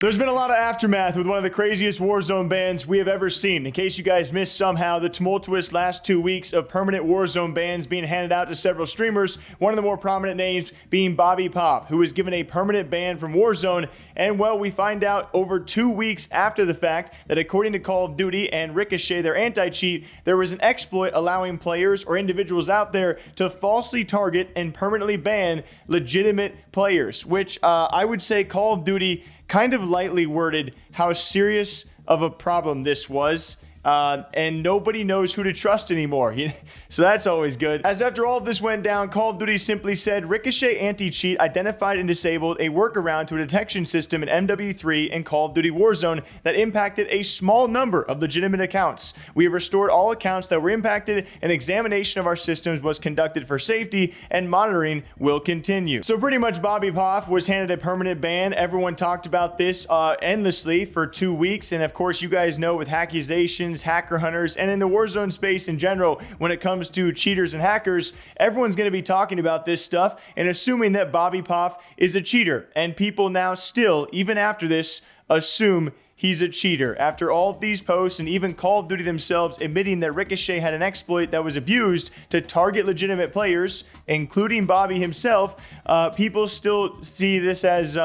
There's been a lot of aftermath with one of the craziest Warzone bans we have ever seen. In case you guys missed somehow the tumultuous last 2 weeks of permanent Warzone bans being handed out to several streamers, one of the more prominent names being Bobbypoff, who was given a permanent ban from Warzone. And well, we find out over 2 weeks after the fact that according to Call of Duty and Ricochet, their anti-cheat, there was an exploit allowing players or individuals out there to falsely target and permanently ban legitimate players, which I would say Call of Duty kind of lightly worded how serious of a problem this was. And nobody knows who to trust anymore. So that's always good. As after all of this went down, Call of Duty simply said Ricochet anti-cheat identified and disabled a workaround to a detection system in MW3 and Call of Duty Warzone that impacted a small number of legitimate accounts. We have restored all accounts that were impacted. An examination of our systems was conducted for safety and monitoring will continue. So pretty much Bobbypoff was handed a permanent ban. Everyone talked about this endlessly for 2 weeks. And of course, you guys know with accusations, hacker hunters, and in the Warzone space in general, when it comes to cheaters and hackers, everyone's going to be talking about this stuff and assuming that Bobbypoff is a cheater. And people now still, even after this, assume he's a cheater. After all of these posts and even Call of Duty themselves admitting that Ricochet had an exploit that was abused to target legitimate players, including Bobby himself, people still see this as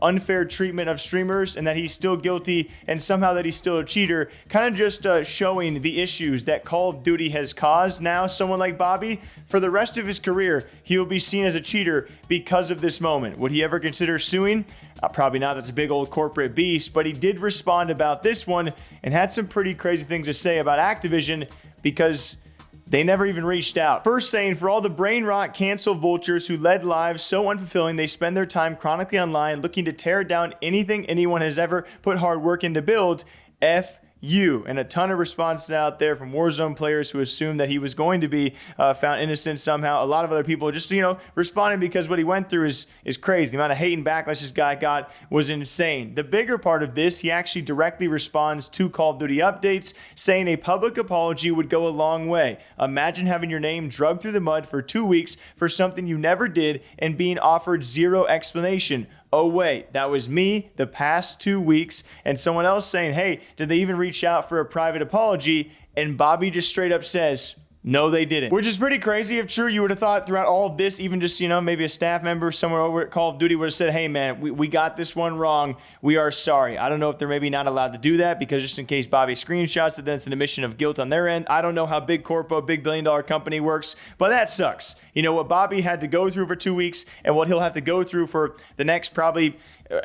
unfair treatment of streamers and that he's still guilty and somehow that he's still a cheater, kind of just showing the issues that Call of Duty has caused. Now someone like Bobby, for the rest of his career, he will be seen as a cheater because of this moment. Would he ever consider suing? Probably not. That's a big old corporate beast, but he did respond about this one and had some pretty crazy things to say about Activision because they never even reached out. First saying, for all the brain rot cancel vultures who led lives so unfulfilling they spend their time chronically online looking to tear down anything anyone has ever put hard work in to build, F you. And a ton of responses out there from Warzone players who assumed that he was going to be found innocent somehow. A lot of other people just, responding because what he went through is crazy. The amount of hate and backlash this guy got was insane. The bigger part of this, he actually directly responds to Call of Duty updates, saying a public apology would go a long way. Imagine having your name dragged through the mud for 2 weeks for something you never did and being offered zero explanation. Oh, wait, that was me the past 2 weeks. And someone else saying, hey, did they even reach out for a private apology? And Bobby just straight up says, no, they didn't. Which is pretty crazy. If true, you would have thought throughout all of this, even just, maybe a staff member somewhere over at Call of Duty would have said, hey, man, we got this one wrong. We are sorry. I don't know if they're maybe not allowed to do that because just in case Bobby screenshots it, then it's an admission of guilt on their end. I don't know how big corpo, big billion-dollar company works, but that sucks. What Bobby had to go through for 2 weeks and what he'll have to go through for the next probably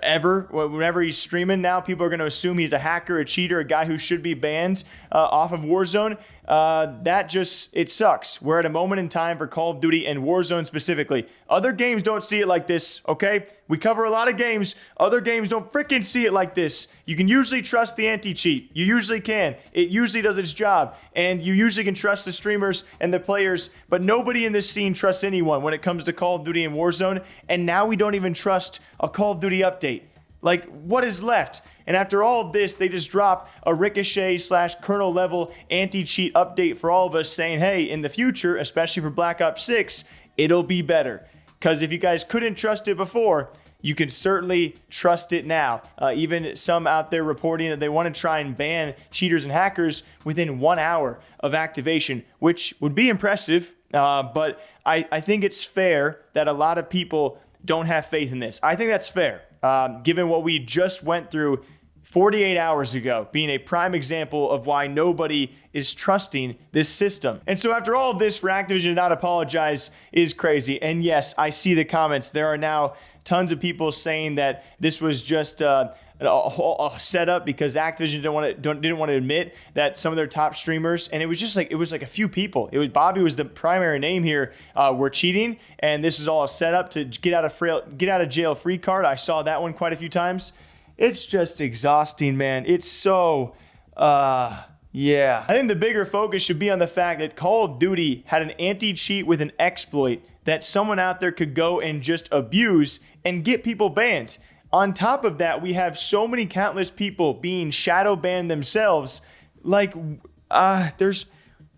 ever, whenever he's streaming now, people are going to assume he's a hacker, a cheater, a guy who should be banned off of Warzone. It sucks. We're at a moment in time for Call of Duty and Warzone specifically. Other games don't see it like this, okay? We cover a lot of games. Other games don't freaking see it like this. You can usually trust the anti-cheat. You usually can. It usually does its job. And you usually can trust the streamers and the players, but nobody in this scene trusts anyone when it comes to Call of Duty and Warzone. And now we don't even trust a Call of Duty update. Like, what is left? And after all of this, they just drop a Ricochet/kernel level anti-cheat update for all of us saying, hey, in the future, especially for Black Ops 6, it'll be better. Because if you guys couldn't trust it before, you can certainly trust it now. Even some out there reporting that they want to try and ban cheaters and hackers within 1 hour of activation, which would be impressive. But I think it's fair that a lot of people don't have faith in this. I think that's fair. Given what we just went through 48 hours ago, being a prime example of why nobody is trusting this system. And so after all of this, for Activision to not apologize is crazy. And yes, I see the comments. There are now tons of people saying that this was just a setup because Activision didn't want to admit that some of their top streamers, and it was like a few people. It was Bobby was the primary name here. Were cheating, and this is all a setup to get out of jail free card. I saw that one quite a few times. It's just exhausting, man. It's so, yeah. I think the bigger focus should be on the fact that Call of Duty had an anti-cheat with an exploit that someone out there could go and just abuse and get people banned. On top of that, we have so many countless people being shadow banned themselves. Like,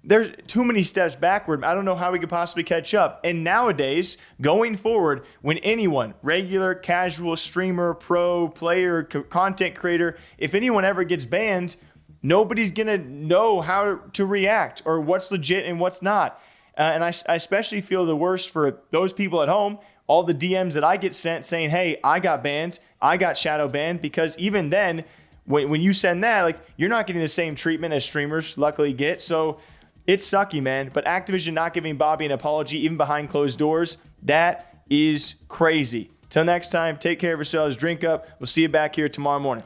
there's too many steps backward. I don't know how we could possibly catch up. And nowadays, going forward, when anyone, regular, casual, streamer, pro, player, content creator, if anyone ever gets banned, nobody's going to know how to react or what's legit and what's not. And I especially feel the worst for those people at home, all the DMs that I get sent saying, hey, I got banned, I got shadow banned, because even then, when you send that, like, you're not getting the same treatment as streamers luckily get. So it's sucky, man. But Activision not giving Bobby an apology, even behind closed doors, that is crazy. Till next time, take care of yourselves, drink up. We'll see you back here tomorrow morning.